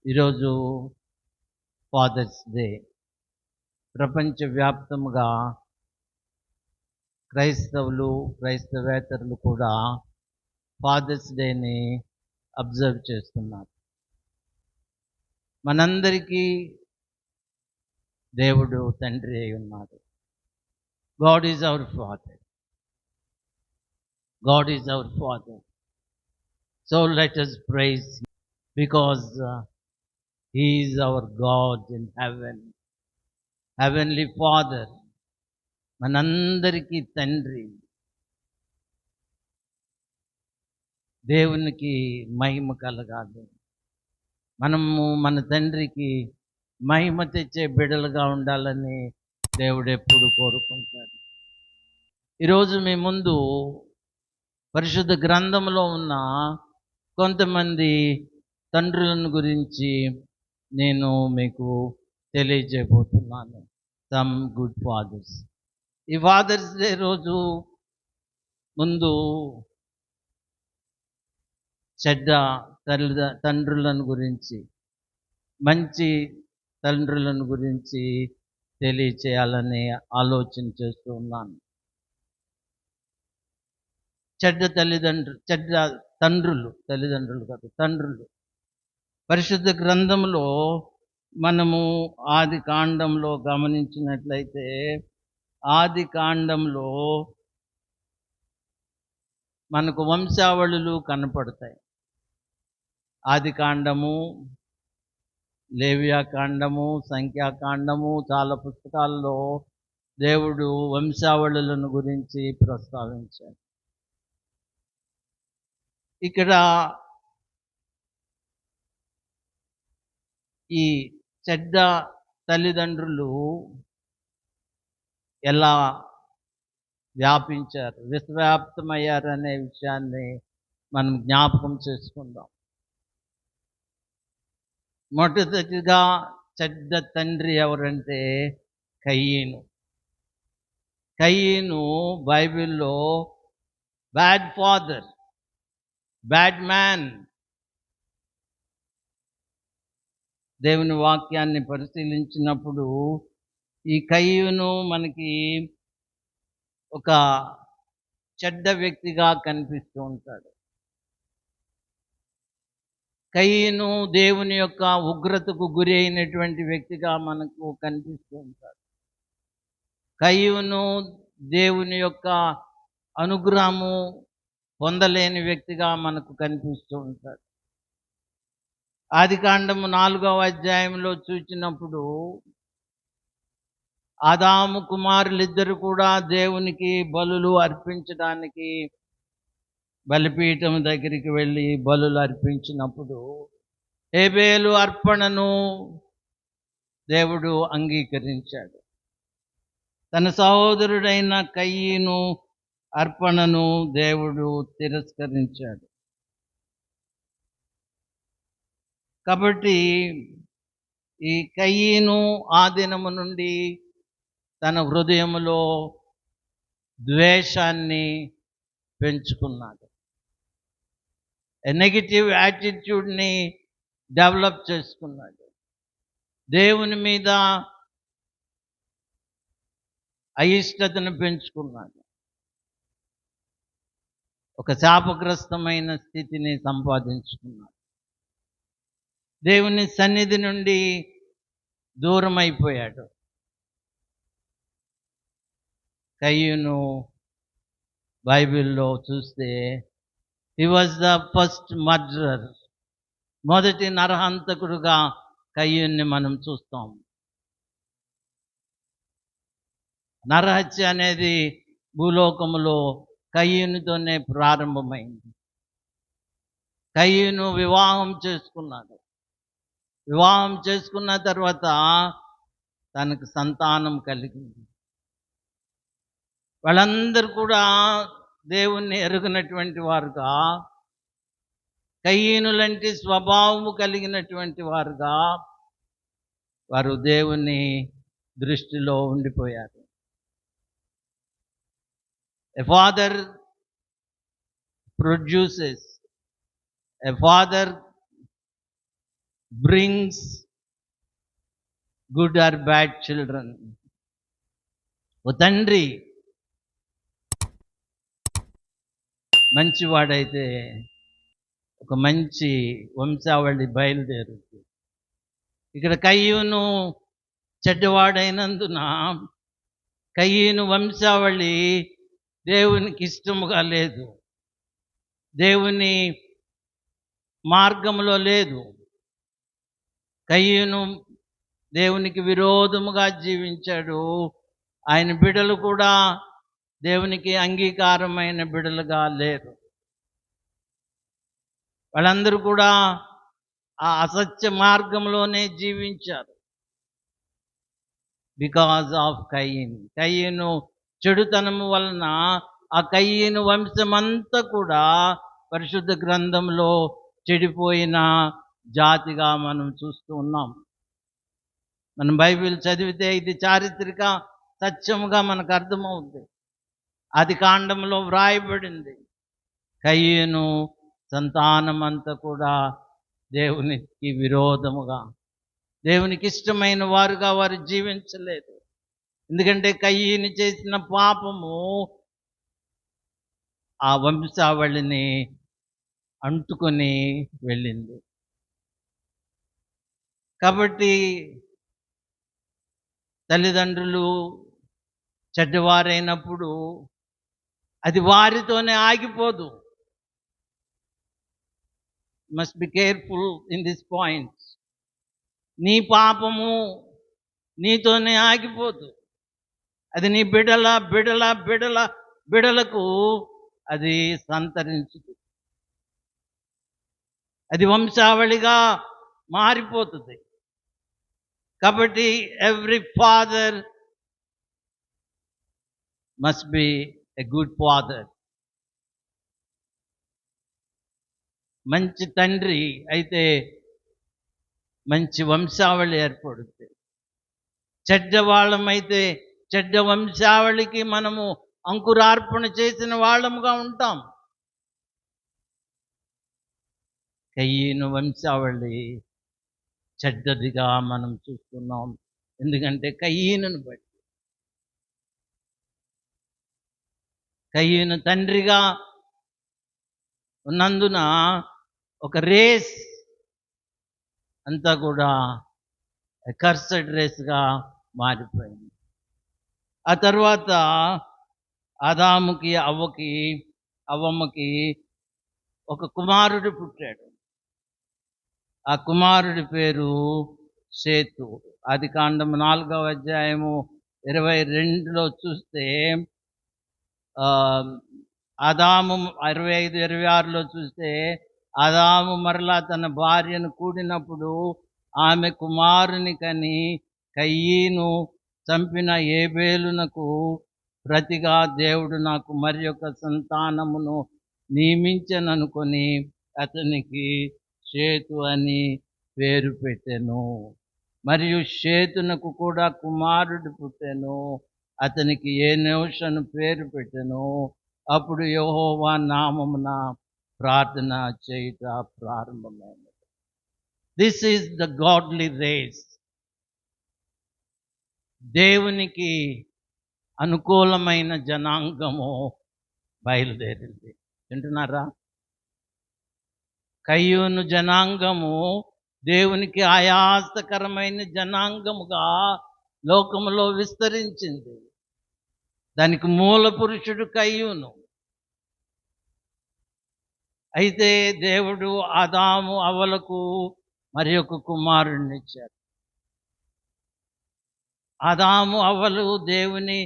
ఈరోజు fathers day. ప్రపంచవ్యాప్తంగా క్రైస్తవులు, క్రైస్తవేతరులు కూడా ఫాదర్స్ డేని అబ్జర్వ్ చేస్తున్నారు. మనందరికీ దేవుడు తండ్రి అయి ఉన్నాడు. God is our father. God is our father. So let us praise him because he is our God in heaven. Heavenly Father, మనందరికీ తండ్రి. దేవునికి మహిమ కలగాలి. మనము మన తండ్రికి మహిమ తెచ్చే బిడ్డలుగా ఉండాలని దేవుడు ఎప్పుడు కోరుకుంటాడు. ఈరోజు మీ ముందు పరిశుద్ధ గ్రంథంలో ఉన్న కొంతమంది తండ్రులను గురించి నేను మీకు తెలియజేయబోతున్నాను. Some good fathers. ఈ ఫాదర్స్ డే రోజు ముందు చెడ్డ తండ్రులను గురించి, మంచి తండ్రులను గురించి తెలియచేయాలని ఆలోచన చేస్తూ ఉన్నాను. చెడ్డ తల్లిదండ్రులు కాదు, తండ్రులు. పరిశుద్ధ గ్రంథంలో మనము ఆది కాండంలో గమనించినట్లయితే, ఆది కాండంలో మనకు వంశావళులు కనపడతాయి. ఆది కాండము, లేవియాకాండము, సంఖ్యాకాండము, చాలా పుస్తకాల్లో దేవుడు వంశావళులను గురించి ప్రస్తావించాడు. ఇక్కడ ఈ చెడ్డ తల్లిదండ్రులు ఎలా వ్యాపించారు, విశ్వవ్యాప్తమయ్యారనే విషయాన్ని మనం జ్ఞాపకం చేసుకుందాం. మొట్టమొదటిగా చెడ్డ తండ్రి ఎవరంటే కయీను. కయీను బైబిల్లో బ్యాడ్ ఫాదర్, బ్యాడ్ మ్యాన్. దేవుని వాక్యాన్ని పరిశీలించినప్పుడు ఈ కయీను మనకి ఒక చెడ్డ వ్యక్తిగా కనిపిస్తూ ఉంటాడు. కయీను దేవుని యొక్క ఉగ్రతకు గురి అయినటువంటి వ్యక్తిగా మనకు కనిపిస్తూ ఉంటాడు. కయీను దేవుని యొక్క అనుగ్రహము పొందలేని వ్యక్తిగా మనకు కనిపిస్తూ ఉంటాడు. ఆదికాండము 4వ అధ్యాయంలో చూసినప్పుడు ఆదాము కుమారులిద్దరు కూడా దేవునికి బలులు అర్పించడానికి బలిపీఠం దగ్గరికి వెళ్ళి బలులు అర్పించినప్పుడు హేబేలు అర్పణను దేవుడు అంగీకరించాడు. తన సహోదరుడైన కయీను అర్పణను దేవుడు తిరస్కరించాడు. కాబట్టి ఈ కయీను ఆ దినము నుండి తన హృదయములో ద్వేషాన్ని పెంచుకున్నాడు. నెగటివ్ యాటిట్యూడ్ని డెవలప్ చేసుకున్నాడు. దేవుని మీద అయిష్టతను పెంచుకున్నాడు. ఒక శాపగ్రస్తమైన స్థితిని సంపాదించుకున్నాడు. దేవుని సన్నిధి నుండి దూరం అయిపోయాడు. కయీను బైబిల్లో చూస్తే he was the first murderer. మొదటి నరహంతకుడుగా కయీన్ని మనం చూస్తాం. నరహత్య అనేది భూలోకములో కయీనుతోనే ప్రారంభమైంది. కయీను వివాహం చేసుకున్నాడు. వివాహం చేసుకున్న తర్వాత తనకు సంతానం కలిగింది. వాళ్ళందరూ కూడా దేవుణ్ణి ఎరుగనటువంటి వారుగా, కయీనులంటి స్వభావము కలిగినటువంటి వారుగా వారు దేవుని దృష్టిలో ఉండిపోయారు. A father produces, a father brings good or bad children. ఓ తండ్రి మంచివాడైతే ఒక మంచి వంశావళి బయలుదేరుతుంది. ఇక్కడ కయ్యూను చెడ్డవాడైనందున కయ్యూను వంశావళి దేవునికి ఇష్టముగా లేదు, దేవుని మార్గంలో లేదు. కయ్యూను దేవునికి విరోధముగా జీవించాడు. ఆయన బిడ్డలు కూడా దేవునికి అంగీకారమైన బిడ్డలుగా లేరు. వాళ్ళందరూ కూడా ఆ అసత్య మార్గంలోనే జీవించారు. Because of కయీన్. కయీను చెడుతనము వలన ఆ కయీను వంశమంతా కూడా పరిశుద్ధ గ్రంథంలో చెడిపోయిన జాతిగా మనం చూస్తూ ఉన్నాం. మనం బైబిల్ చదివితే ఇది చారిత్రక సత్యముగా మనకు అర్థమవుతుంది. ఆది కాండంలో వ్రాయబడింది, కయీను సంతానమంతా కూడా దేవునికి విరోధముగా, దేవునికి ఇష్టమైన వారుగా వారు జీవించలేదు. ఎందుకంటే కయ్యను చేసిన పాపము ఆ వంశావళిని అంటుకొని వెళ్ళింది. కాబట్టి తల్లిదండ్రులు చెడ్డవారైనప్పుడు అది వారితోనే ఆగిపోదు. Must be careful in this point. నీ పాపము నీతోనే ఆగిపోదు, అది నీ బిడల బిడల బిడల బిడలకు అది సంతరించుతుంది, అది వంశావళిగా మారిపోతుంది. కాబట్టి every father must be a good father. మంచి తండ్రి అయితే మంచి వంశావళి ఏర్పడుతుంది. చెడ్డవాళ్ళమైతే చెడ్డ వంశావళికి మనము అంకురార్పణ చేసిన వాళ్ళముగా ఉంటాం. కయ్యను వంశావళి చెడ్డదిగా మనం చూస్తున్నాం. ఎందుకంటే కయ్యను బట్టి, కయ్యను తండ్రిగా ఉన్నందున ఒక రేస్ అంతా కూడా కర్సడ్ రేస్గా మారిపోయింది. ఆ తర్వాత ఆదాముకి అవ్వమ్మకి ఒక కుమారుడు పుట్టాడు. ఆ కుమారుడి పేరు సేతు. ఆది కాండం 4వ అధ్యాయము 22లో చూస్తే, ఆదాము 25-26లో చూస్తే, ఆదాము మరలా తన భార్యను కూడినప్పుడు ఆమె కుమారుని కని కయ్యను చంపిన ఏబేలునకు ప్రతిగా దేవుడు నాకు మరి యొక్క సంతానమును నియమించననుకొని అతనికి షేతు అని పేరు పెట్టెను. మరియు షేతునకు కూడా కుమారుడు పుట్టెను, అతనికి ఏనోషను పేరు పెట్టెను. అప్పుడు యెహోవా నామమున ప్రార్థన చేయుట ప్రారంభమైనది. This is the godly race. దేవునికి అనుకూలమైన జనాంగము బయలుదేరింది. వింటున్నారా? కయ్యూను జనాంగము దేవునికి ఆయాసకరమైన జనాంగముగా లోకములో విస్తరించింది. దానికి మూల పురుషుడు కయ్యూను. అయితే దేవుడు ఆదాము అవ్వలకు మరి ఒక కుమారుడిని ఇచ్చారు. ఆదాము అవ్వలు దేవుని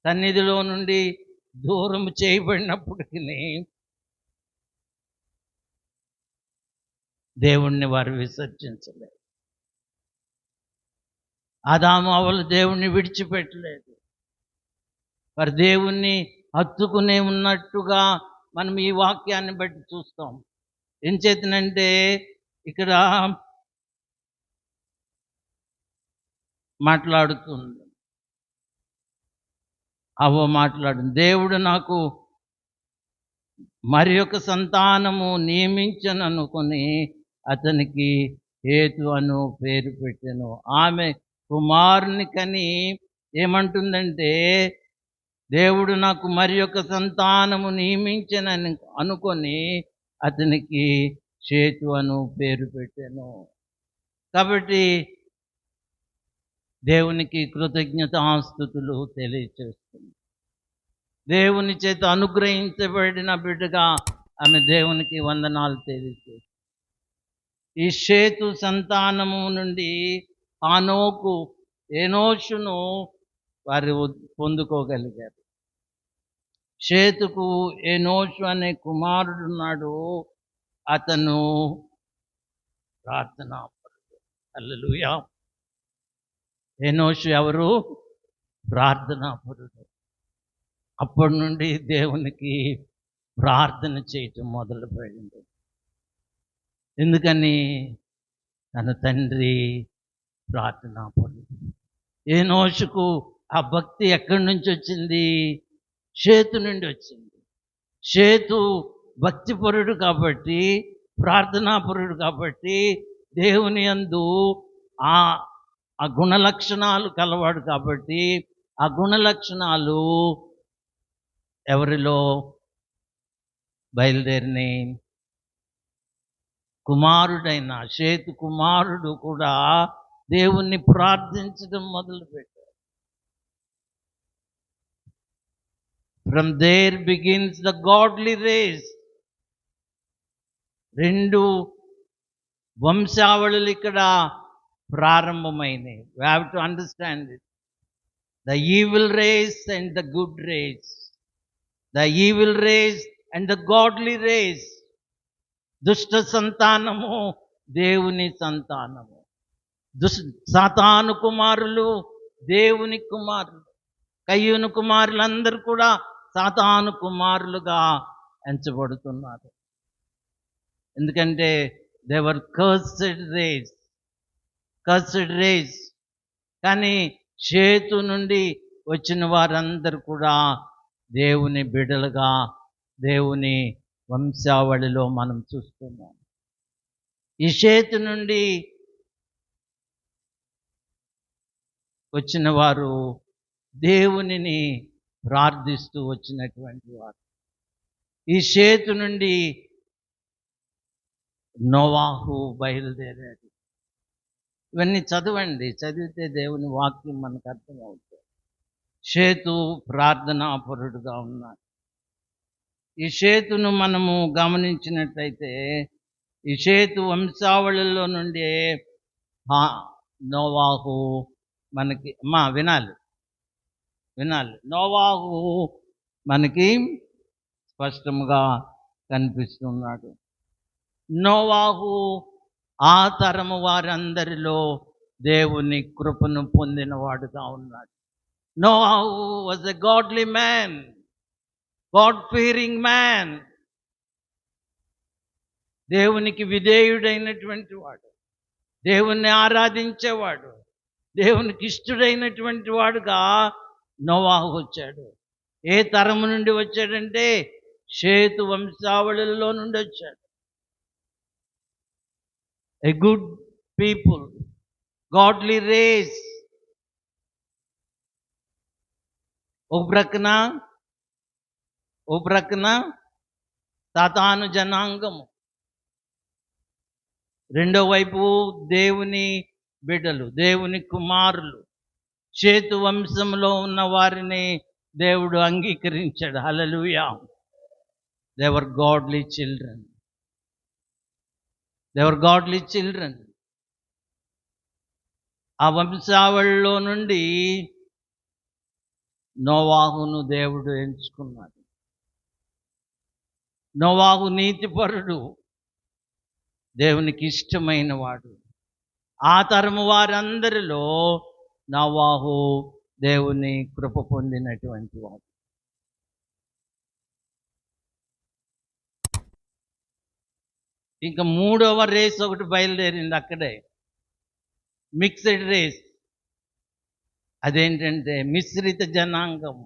సన్నిధిలో నుండి దూరం చేయబడినప్పటికీ దేవుణ్ణి వారు విసర్జించలేదు. ఆదాము అవ్వలు దేవుణ్ణి విడిచిపెట్టలేదు. వారు దేవుణ్ణి హత్తుకునే ఉన్నట్టుగా మనం ఈ వాక్యాన్ని బట్టి చూస్తాం. ఏం చేతనంటే ఇక్కడ మాట్లాడుతుంది, అవ్వ మాట్లాడుతుంది, దేవుడు నాకు మరి ఒక సంతానము నియమించననుకొని అతనికి హేతు అను పేరు పెట్టెను. ఆమె కుమారుని కని ఏమంటుందంటే, దేవుడు నాకు మరి యొక్క సంతానము నియమించెనని అనుకొని అతనికి షేతు అను పేరు పెట్టెను. కాబట్టి దేవునికి కృతజ్ఞతాస్తుతులు తెలియచేస్తుంది. దేవుని చేత అనుగ్రహించబడిన బిడ్డగా ఆమె దేవునికి వందనాలు తెలియచేస్తుంది. ఈ షేతు సంతానము నుండి హానోకు, ఎనోషును వారు పొందుకోగలిగారు. షేతుకు ఎనోషు అనే కుమారుడున్నాడు. అతను ప్రార్థనాపరుడు. హల్లెలూయా. ఎనోషు ఎవరు? ప్రార్థనాపరుడు. అప్పటి నుండి దేవునికి ప్రార్థన చేయటం మొదలుపెట్టింది. ఎందుకని? తన తండ్రి ప్రార్థనాపరుడు. ఎనోషుకు ఆ భక్తి ఎక్కడి నుంచి వచ్చింది? షేతు నుండి వచ్చింది. షేతు భక్తిపరుడు కాబట్టి, ప్రార్థనాపరుడు కాబట్టి, దేవుని యందు ఆ గుణలక్షణాలు కలవాడు కాబట్టి, ఆ గుణలక్షణాలు ఎవరిలో బయలుదేరిని? కుమారుడైన షేతు కుమారుడు కూడా దేవుణ్ణి ప్రార్థించడం మొదలుపెట్టాడు. From there begins the godly race. 2 వంశావళులు ఇక్కడ ప్రారంభమైనవి. We have to understand it. The evil race and the good race. The evil race and the godly race. దుష్ట సంతానము, దేవుని సంతానము. సాతాను కుమారులు, దేవుని కుమారులు. కయ్యూను కుమారులందరూ కూడా సాతాను కుమారులుగా ఎంచబడుతున్నారు. ఎందుకంటే they were cursed race. కానీ షేతు నుండి వచ్చిన వారందరూ కూడా దేవుని బిడ్డలుగా, దేవుని వంశావళిలో మనం చూస్తున్నాం. ఈ షేతు నుండి వచ్చిన వారు దేవునిని ప్రార్థిస్తూ వచ్చినటువంటి వారు. ఈ షేతు నుండి నోవాహు బయలుదేరాడు. ఇవన్నీ చదవండి, చదివితే దేవుని వాక్యం మనకు అర్థమవుతుంది. షేతు ప్రార్థనాపరుడుగా ఉన్నాడు. ఈ షేతును మనము గమనించినట్లయితే, ఈ షేతు వంశావళిలో నుండి నోవాహు మనకి వినాలి. నోవాహు మనకి స్పష్టంగా కనిపిస్తున్నాడు. నోవాహు ఆ తరము వారందరిలో దేవుని కృపను పొందినవాడుగా ఉన్నాడు. నోవాహు was a godly man, God fearing man. దేవునికి విధేయుడైనటువంటి వాడు, దేవుణ్ణి ఆరాధించేవాడు, దేవునికి ఇష్టడైనటువంటి వాడుగా నోవాహు వచ్చాడు. ఏ తరము నుండి వచ్చాడంటే షేతు వంశావళిలో నుండి వచ్చాడు. A good people, godly race. ఒక ప్రక్కన సాతాను జనాంగము, రెండో వైపు దేవుని బిడ్డలు, దేవుని కుమారులు. షేతు వంశంలో ఉన్న వారిని దేవుడు అంగీకరించాడు. హల్లెలూయా. They were godly children. ఆ వంశావళిలో నుండి నోవాహును దేవుడు ఎంచుకున్నాడు. నోవాహు నీతిపరుడు, దేవునికి ఇష్టమైన వాడు. ఆ తరము వారందరిలో నోవాహు దేవుని కృప పొందినటువంటి వాడు. ఇంకా 3వ రేస్ ఒకటి బయలుదేరింది అక్కడే, మిక్స్డ్ రేస్. అదేంటంటే మిశ్రిత జనాంగం.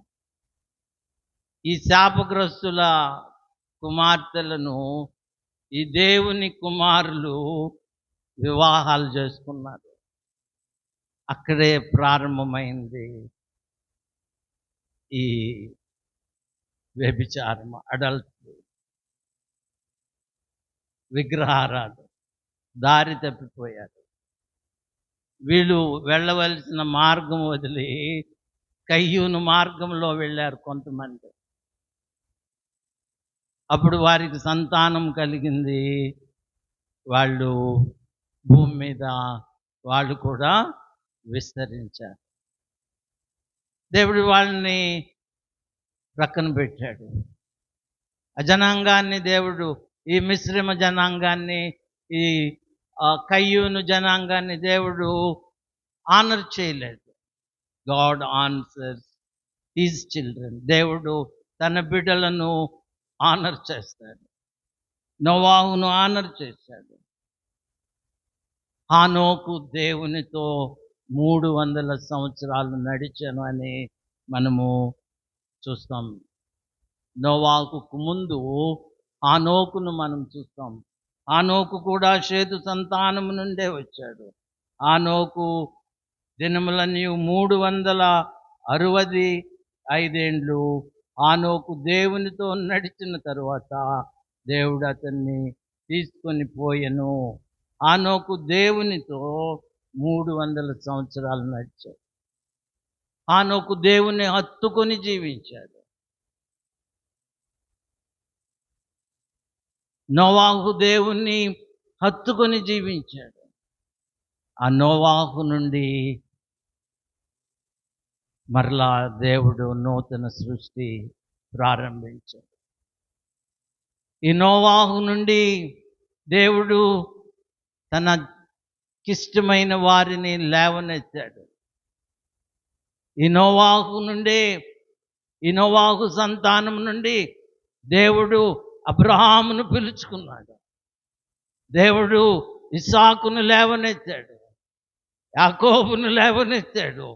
ఈ శాపగ్రస్తుల కుమార్తెలను ఈ దేవుని కుమారులు వివాహాలు చేసుకున్నారు. అక్కడే ప్రారంభమైంది ఈ వ్యభిచారం, అడల్టరీ, విగ్రహారాధన. దారి తప్పిపోయారు. వీళ్ళు వెళ్ళవలసిన మార్గం వదిలి కయ్యూను మార్గంలో వెళ్ళారు కొంతమంది. అప్పుడు వారికి సంతానం కలిగింది. వాళ్ళు భూమి మీద వాళ్ళు కూడా విస్తరించారు. దేవుడు వాళ్ళని ప్రక్కన పెట్టాడు. ఆ జనాంగాన్ని దేవుడు, ఈ మిశ్రమ జనాంగాన్ని, ఈ కయ్యూను జనాంగాన్ని దేవుడు ఆనర్ చేయలేదు. God answers his children. దేవుడు తన బిడ్డలను ఆనర్ చేస్తాడు. నోవాహును ఆనర్ చేశాడు. హానోకు దేవునితో 300 సంవత్సరాలు నడిచాను అని మనము చూస్తాం. నోవాహుకు ముందు హానోకును మనం చూస్తాం. హానోకు కూడా షేతు సంతానము నుండే వచ్చాడు. హానోకు దినములన్నీ 365 హానోకు దేవునితో నడిచిన తరువాత దేవుడు అతన్ని తీసుకొని పోయెను. హానోకు దేవునితో 300 సంవత్సరాలు నడిచాడు. హానోకు దేవుని హత్తుకొని జీవించాడు. నోవాహు దేవుణ్ణి హత్తుకొని జీవించాడు. ఆ నోవాహు నుండి మరలా దేవుడు నూతన సృష్టి ప్రారంభించాడు. ఈ నోవాహు నుండి దేవుడు తనకిష్టమైన వారిని లేవనెత్తాడు. ఈ నోవాహు సంతానం నుండి దేవుడు అబ్రహామును పిలుచుకున్నాడు. దేవుడు ఇస్సాకును లేవనెత్తాడు. యాకోబును లేవనెత్తాడు.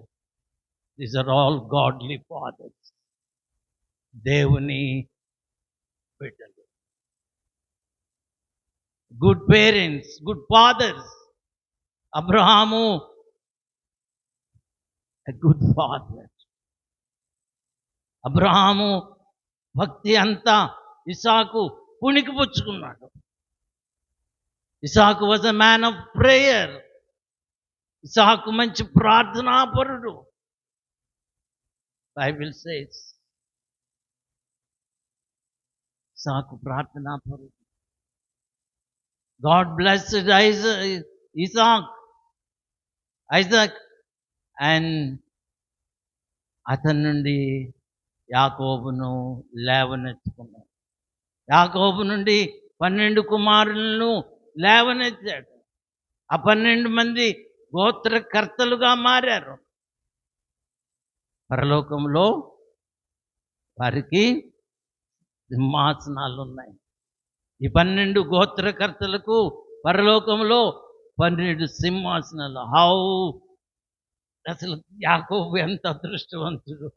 These are all godly fathers. దేవుని బిడ్డలు, good parents, good fathers. Abraham a good father. Abraham భక్తి అంతా ఇసాకు పుణికిపుచ్చుకున్నాడు. Isaac was a man of prayer. Isaac మంచి ప్రార్థనాపరుడు. బైబిల్ సేస్ ఇసాకు ప్రార్థనాపరుడు. గాడ్ బ్లెస్డ్ ఐజాక్ అండ్ అతని నుండి యాకోబును లేవనెత్తుకున్నాడు. యాకోబు నుండి 12 కుమారులను లేవనెత్తాడు. ఆ 12 మంది గోత్రకర్తలుగా మారారు. పరలోకంలో వారికి సింహాసనాలు ఉన్నాయి. ఈ 12 గోత్రకర్తలకు పరలోకంలో 12 సింహాసనాలు. అసలు యాకోబు ఎంత అదృష్టవంతుడు!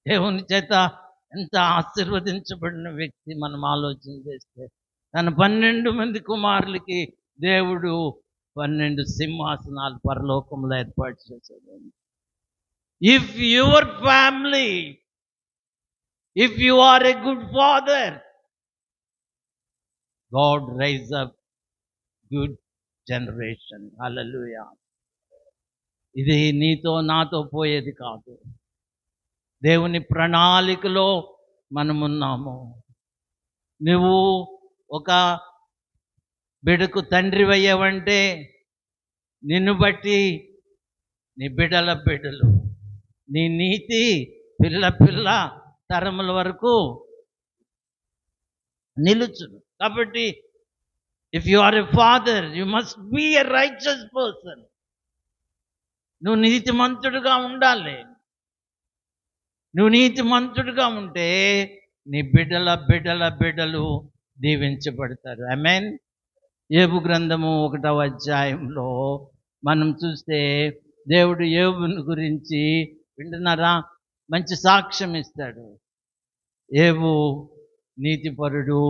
దేవుని చేత ఎంత ఆశీర్వదించబడిన వ్యక్తి మనం ఆలోచన చేస్తే. తన 12 మంది కుమారులకి దేవుడు 12 సింహాసనాలు పరలోకంలో ఏర్పాటు చేశాడు. If your family, if you are a good father, God rise up good generation. Hallelujah. ఇది నీతో నాతో పోయేది కాదు. దేవుని ప్రణాళికలో మనమున్నాము. నువ్వు ఒక బిడ్డకు తండ్రి అయ్యావంటే నిన్ను బట్టి నీ బిడ్డలు, నీ నీతి పిల్ల తరముల వరకు నిలుచును. కాబట్టి if you are a father, you must be a righteous person. నువ్వు నీతిమంతుడుగా ఉండాలి. నువ్వు నీతిమంతుడుగా ఉంటే నీ బిడ్డలు దీవించబడతారు. ఆమేన్. యోబు గ్రంథము 1వ అధ్యాయంలో మనం చూస్తే దేవుడు యోబుని గురించి వింటున్నారా, మంచి సాక్ష్యం ఇస్తాడు. యోబు నీతిపరుడు,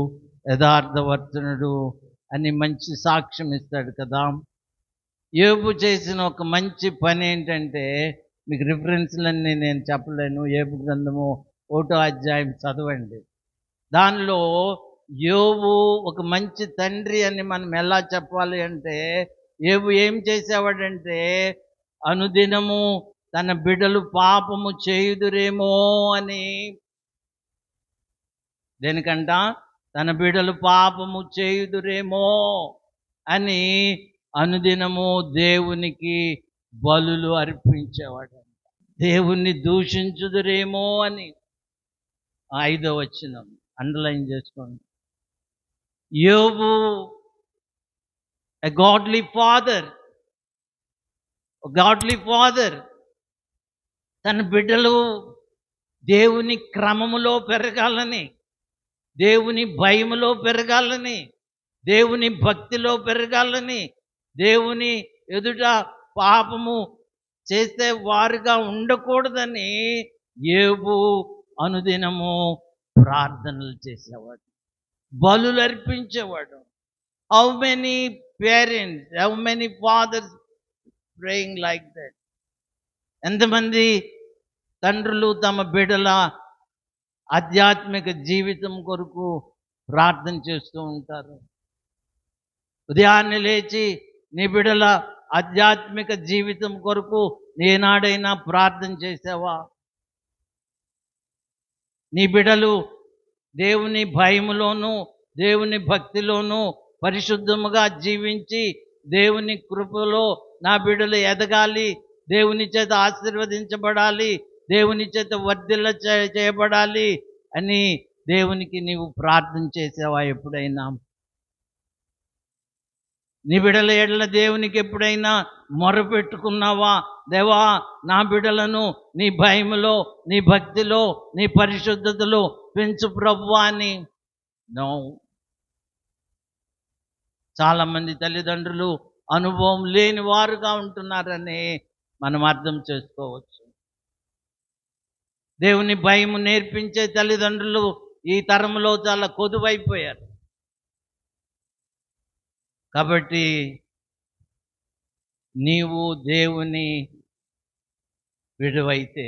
యథార్థవర్తనుడు అని మంచి సాక్ష్యం ఇస్తాడు కదా. యోబు చేసిన ఒక మంచి పని ఏంటంటే, మీకు రిఫరెన్స్లన్నీ నేను చెప్పలేను. యోబు గ్రంథము 1వ అధ్యాయం చదవండి. దానిలో యోబు ఒక మంచి తండ్రి అని మనం ఎలా చెప్పాలి అంటే, యోబు ఏం చేసేవాడంటే, అనుదినము తన బిడ్డలు పాపము చేయుదురేమో అని, దేనికంట, తన బిడ్డలు పాపము చేయుదురేమో అని అనుదినము దేవునికి బలులు అర్పించేవాడు. దేవుణ్ణి దూషించుదురేమో అని. 5వ వచనం అండర్లైన్ చేసుకోండి. యోబు ఎ గాడ్లీ ఫాదర్ తన బిడ్డలు దేవుని క్రమములో పెరగాలని, దేవుని భయములో పెరగాలని, దేవుని భక్తిలో పెరగాలని, దేవుని ఎదుట పాపము చేసే వారుగా ఉండకూడదని యోబు అనుదినము ప్రార్థనలు చేసేవాడు, బలులు అర్పించేవాడు. How many parents, how many fathers praying like that? ఎంతమంది తండ్రులు తమ బిడ్డల ఆధ్యాత్మిక జీవితం కొరకు ప్రార్థన చేస్తూ ఉంటారు. ఉదయాన్నే లేచి నీ బిడ్డల ఆధ్యాత్మిక జీవితం కొరకు ఏనాడైనా ప్రార్థన చేసావా? నీ బిడ్డలు దేవుని భయములోను, దేవుని భక్తిలోను పరిశుద్ధముగా జీవించి, దేవుని కృపలో నా బిడ్డలు ఎదగాలి, దేవుని చేత ఆశీర్వదించబడాలి, దేవుని చేత వర్ధిల్ల చేయబడాలి అని దేవునికి నీవు ప్రార్థన చేసావా ఎప్పుడైనా? నీ బిడ్డల ఎడల దేవునికి ఎప్పుడైనా మొరపెట్టుకున్నావా? దేవా, నా బిడ్డలను నీ భయములో, నీ భక్తిలో, నీ పరిశుద్ధతలో పెంచు ప్రభువా అని. నో. చాలామంది తల్లిదండ్రులు అనుభవం లేని వారుగా ఉంటున్నారని మనం అర్థం చేసుకోవచ్చు. దేవుని భయము నేర్పించే తల్లిదండ్రులు ఈ తరంలో చాలా కొదువైపోయారు. కాబట్టి నీవు దేవుని విడువైతే,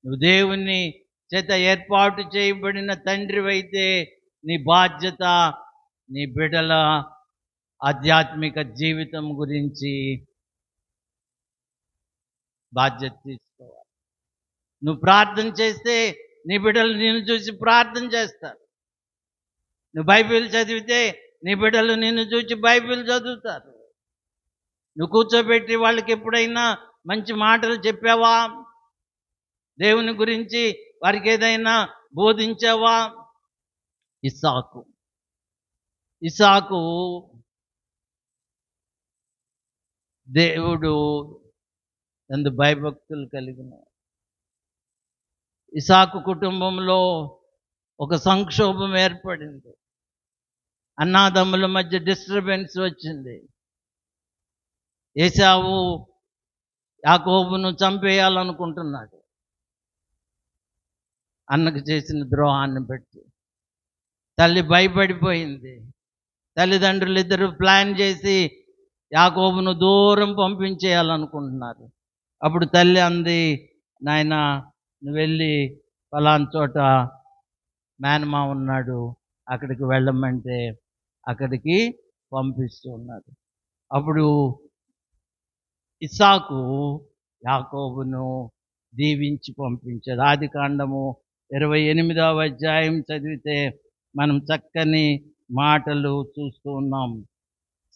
నువ్వు దేవుని చేత ఏర్పాటు చేయబడిన తండ్రివైతే, నీ బాధ్యత నీ బిడ్డల ఆధ్యాత్మిక జీవితం గురించి బాధ్యత తీసుకోవాలి. నువ్వు ప్రార్థన చేస్తే నీ బిడ్డలు నిన్ను చూసి ప్రార్థన చేస్తారు. నువ్వు బైబిల్ చదివితే నీ బిడ్డలు నిన్ను చూసి బైబిల్ చదువుతారు. నువ్వు కూర్చోబెట్టి వాళ్ళకి ఎప్పుడైనా మంచి మాటలు చెప్పావా? దేవుని గురించి వారికి ఏదైనా బోధించావా? ఇస్సాకు దేవుడు ఎందు భయభక్తులు కలిగిన. ఇస్సాకు కుటుంబంలో ఒక సంక్షోభం ఏర్పడింది. అన్నాదమ్ముల మధ్య డిస్టర్బెన్స్ వచ్చింది. ఏశావు యాకోబును చంపేయాలనుకుంటున్నాడు, అన్నకు చేసిన ద్రోహాన్ని బట్టి. తల్లి భయపడిపోయింది. తల్లిదండ్రులు ఇద్దరు ప్లాన్ చేసి యాకోబును దూరం పంపించేయాలనుకుంటున్నారు. అప్పుడు తల్లి అంది, నాయనా నువ్వు వెళ్ళి ఫలానా చోట మేనమా ఉన్నాడు, అక్కడికి వెళ్ళమంటే అక్కడికి పంపిస్తూ ఉన్నారు. అప్పుడు ఇస్సాకు యాకోబును దీవించి పంపించాడు. ఆదికాండము 28వ అధ్యాయం చదివితే మనం చక్కని మాటలు చూస్తూ ఉన్నాం.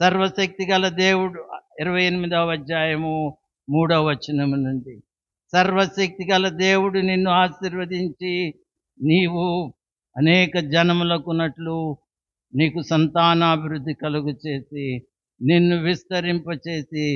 సర్వశక్తి గల దేవుడు, 28వ అధ్యాయము 3వ వచనం నుండి, సర్వశక్తి గల దేవుడు నిన్ను ఆశీర్వదించి నీవు అనేక జనములకున్నట్లు నీకు సంతానాభివృద్ధి కలుగు చేసి నిన్ను విస్తరింపచేసి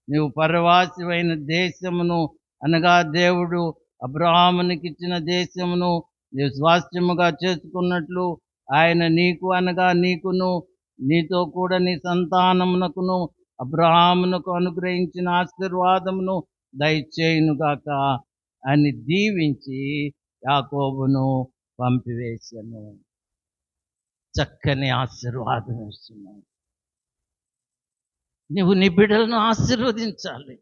నీవు పరవాసివైన దేశమును, అనగా దేవుడు అబ్రహామునికి ఇచ్చిన దేశమును నీవు స్వాస్థ్యముగా చేసుకున్నట్లు ఆయన నీకు, అనగా నీకును నీతో కూడా నీ సంతానమునకును అబ్రహామునకు అనుగ్రహించిన ఆశీర్వాదమును దయచేయునుగాక అని దీవించి యాకోబును పంపివేశాను. చక్కని ఆశీర్వాదం ఇస్తున్నావు. నువ్వు నీ బిడ్డలను ఆశీర్వదించాలి.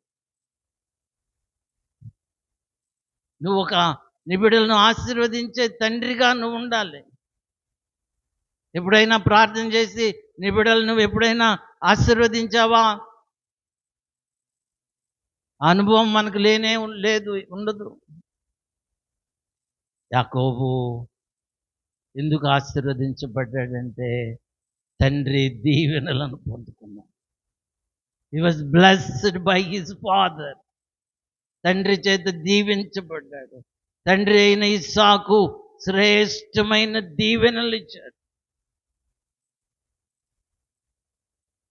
నువ్వు నీ బిడ్డలను ఆశీర్వదించే తండ్రిగా నువ్వు ఉండాలి. ఎప్పుడైనా ప్రార్థన చేసి నీ బిడ్డలు నువ్వు ఎప్పుడైనా ఆశీర్వదించావా? అనుభవం మనకు లేదు, ఉండదు. యాకోబు ఎందుకు ఆశీర్వదించబడ్డాడంటే తండ్రి దీవెనలను పొందుకున్నాడు. హి was blessed by his father. తండ్రి చేత దీవించబడ్డాడు. తండ్రి అయిన ఇస్సాకు శ్రేష్టమైన దీవెనలు ఇచ్చాడు.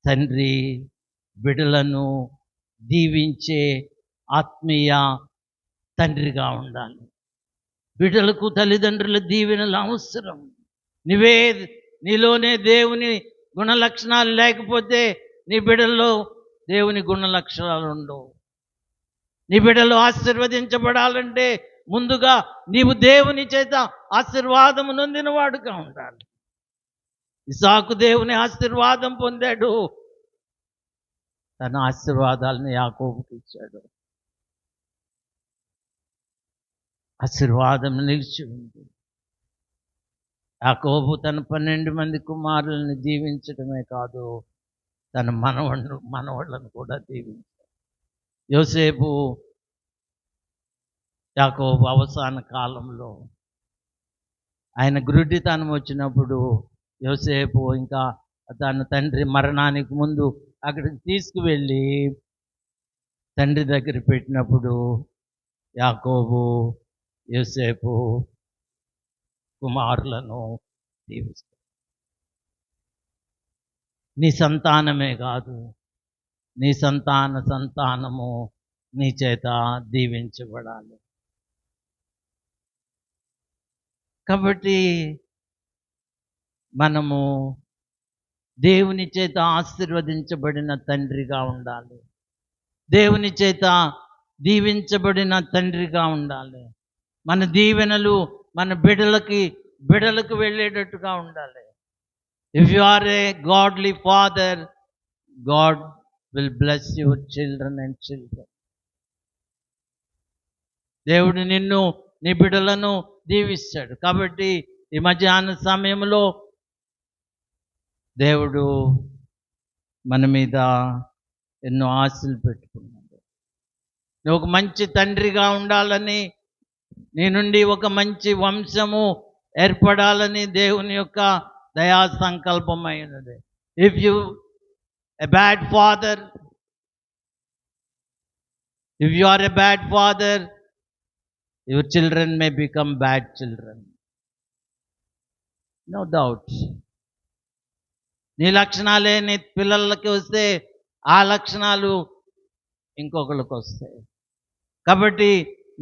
తండ్రి బిడ్డలను దీవించే ఆత్మీయ తండ్రిగా ఉండాలి. బిడ్డలకు తల్లిదండ్రుల దీవెనలు అవసరం. నీలోనే దేవుని గుణలక్షణాలు లేకపోతే నీ బిడ్డల్లో దేవుని గుణలక్షణాలు ఉండవు. నీ బిడ్డలు ఆశీర్వదించబడాలంటే ముందుగా నీవు దేవుని చేత ఆశీర్వాదము నొందిన వాడుగా ఉండాలి. ఇస్సాకు దేవుని ఆశీర్వాదం పొందాడు. తన ఆశీర్వాదాలను యాకోబుకి ఇచ్చాడు. ఆశీర్వాదం నిలిచి ఉంది. యాకోబు తన 12 మంది కుమారులను దీవించడమే కాదు, తన మనవళ్ళను కూడా దీవించాడు. యోసేపు యాకోబు అవసాన కాలంలో ఆయన గ్రుడ్డితనం వచ్చినప్పుడు యోసేపు ఇంకా తన తండ్రి మరణానికి ముందు అక్కడికి తీసుకువెళ్ళి తండ్రి దగ్గర పెట్టినప్పుడు యాకోబు యోసేపు కుమారులను దీవిస్తాడు. నీ సంతానమే కాదు, నీ సంతానము నీ చేత దీవించబడాలి. కాబట్టి మనము దేవుని చేత ఆశీర్వదించబడిన తండ్రిగా ఉండాలి. దేవుని చేత దీవించబడిన తండ్రిగా ఉండాలి. మన దీవెనలు మన బిడ్డలకు వెళ్ళేటట్టుగా ఉండాలి. If you are a godly father, god will bless your children and children. దేవుడు నిన్ను నీ బిడ్డలను దీవిస్తాడు. కాబట్టి ఈ మధ్యాహ్న సమయంలో దేవుడు మన మీద ఎన్నో ఆశలు పెట్టుకున్నాడు. నువ్వు ఒక మంచి తండ్రిగా ఉండాలని, నీ నుండి ఒక మంచి వంశము ఏర్పడాలని దేవుని యొక్క దయా సంకల్పమైనది. If you a bad father, if you are a bad father, your children may become bad children. No doubt. నీ లక్షణాలే నీ పిల్లలకి వస్తే ఆ లక్షణాలు ఇంకొకరికి వస్తాయి. కాబట్టి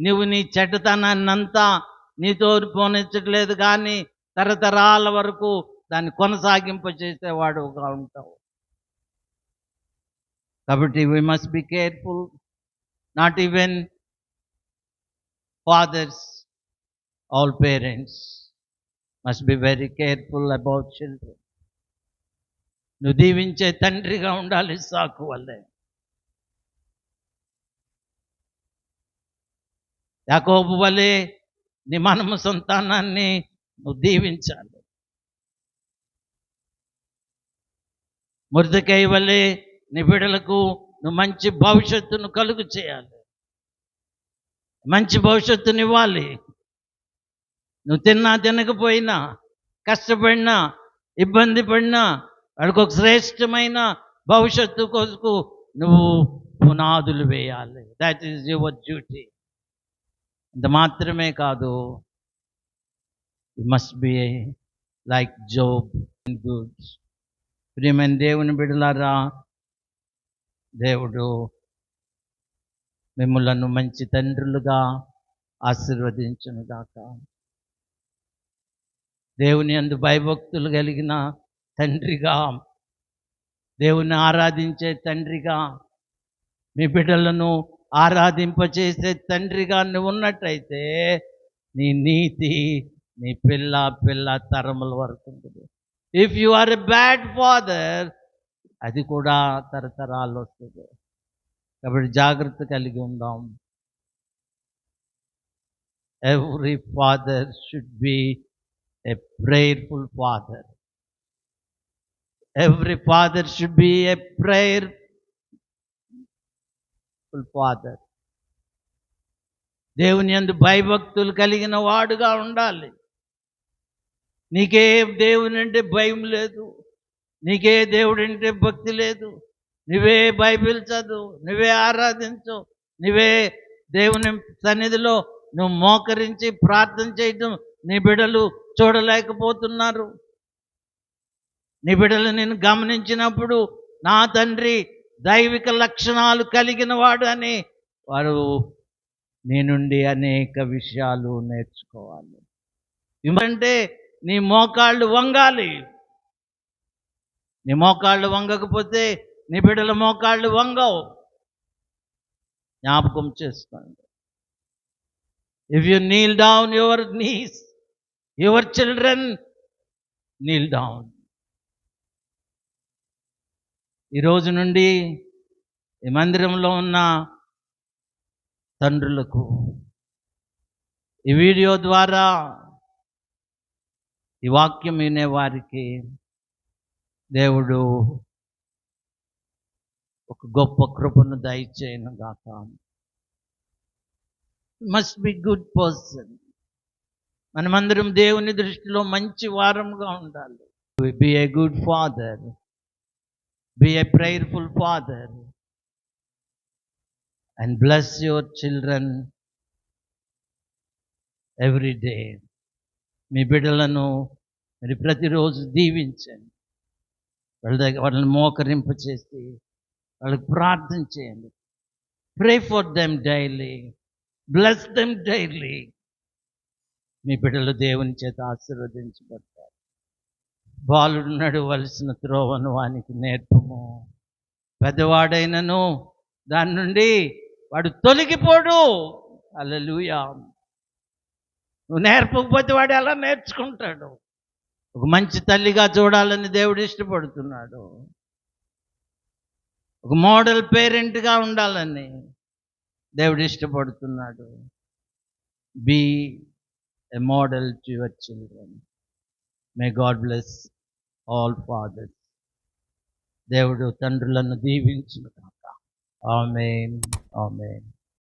నువ్వు నీ చెడ్డతనాన్నంతా నీతో పోనిచ్చట్లేదు, కానీ తరతరాల వరకు దాన్ని కొనసాగింప చేసేవాడుగా ఉంటావు. కాబట్టి we must be careful. Not even fathers, all parents must be very careful about children. నువ్వు దీవించే తండ్రిగా ఉండాలి ఇస్సాకు వల్లే. యాకోబు వల్లే నీ మనము సంతానాన్ని నువ్వు దీవించాలి. మొర్దెకై వల్లే నీ బిడ్డలకు నువ్వు మంచి భవిష్యత్తును కలుగు చేయాలి. మంచి భవిష్యత్తునివ్వాలి. నువ్వు తినకపోయినా, కష్టపడినా, ఇబ్బంది పడినా వాడికి ఒక శ్రేష్టమైన భవిష్యత్తు కొరకు నువ్వు పునాదులు వేయాలి. That is your duty. అంత మాత్రమే కాదు, you must be like Job in goods. ప్రియమైన దేవుని బిడ్డలారా, దేవుడు మిమ్ములను మంచి తండ్రులుగా ఆశీర్వదించునుగాక. దేవుని యందు భయభక్తులు కలిగిన తండ్రిగా, దేవుని ఆరాధించే తండ్రిగా, మీ బిడ్డలను ఆరాధింపచేసే తండ్రిగా నువ్వు ఉన్నట్టయితే నీ నీతి నీ పిల్ల తరముల వరకు ఉంటుంది. If you are a bad father, అది కూడా తరతరాలు వస్తుంది. కాబట్టి జాగ్రత్త కలిగి ఉందాం. Every father should be a prayerful father. Every father should be a prayerful father. దేవుని యందు భయభక్తులు కలిగిన వాడుగా ఉండాలి. నీకే దేవుని అంటే భయం లేదు, నీకే దేవుడు అంటే భక్తి లేదు, నువ్వే బైబిల్ చదువు, నువ్వే ఆరాధించు, నువ్వే దేవుని సన్నిధిలో నువ్వు మోకరించి ప్రార్థన చేయటం నీ బిడ్డలు చూడలేకపోతున్నారు. నీ బిడ్డలు నేను గమనించినప్పుడు నా తండ్రి దైవిక లక్షణాలు కలిగిన వాడు అని వారు నీ నుండి అనేక విషయాలు నేర్చుకోవాలి. ఎందుకంటే నీ మోకాళ్ళు వంగాలి. నీ మోకాళ్ళు వంగకపోతే నీ బిడ్డల మోకాళ్ళు వంగవు. జ్ఞాపకం చేసుకోండి. If you kneel down your knees, your children kneel down. ఈరోజు నుండి ఈ మందిరంలో ఉన్న తండ్రులకు ఈ వీడియో ద్వారా ఈ వాక్యం వినే వారికి దేవుడు ఒక గొప్ప కృపను దయచేయను గాక. Must be good person. మనమందరం దేవుని దృష్టిలో మంచి వారముగా ఉండాలి. Be a good father, be a prayerful father and bless your children every day. మీ బిడ్డలను మీరు ప్రతిరోజు దీవించండి. వాళ్ళని మోకరింప చేసి వాళ్ళకి ప్రార్థన చేయండి. Pray for them daily, bless them daily. మీ బిడ్డలు దేవుని చేత ఆశీర్వదించబడతారు. బాలుడు నడవలసిన త్రోవను వానికి నేర్పము. పెద్దవాడైనను దాని నుండి వాడు తొలగిపోడు. హల్లెలూయా. నువ్వు నేర్పకపోతే వాడు ఎలా నేర్చుకుంటాడు? ఒక మంచి తల్లిగా చూడాలని దేవుడు ఇష్టపడుతున్నాడు. ఒక మోడల్ పేరెంట్గా ఉండాలని దేవుడు ఇష్టపడుతున్నాడు. Be a model to your children. May god bless all fathers. దేవుడు తండ్రులను దీవించును గాక. ఆమేన్, ఆమేన్.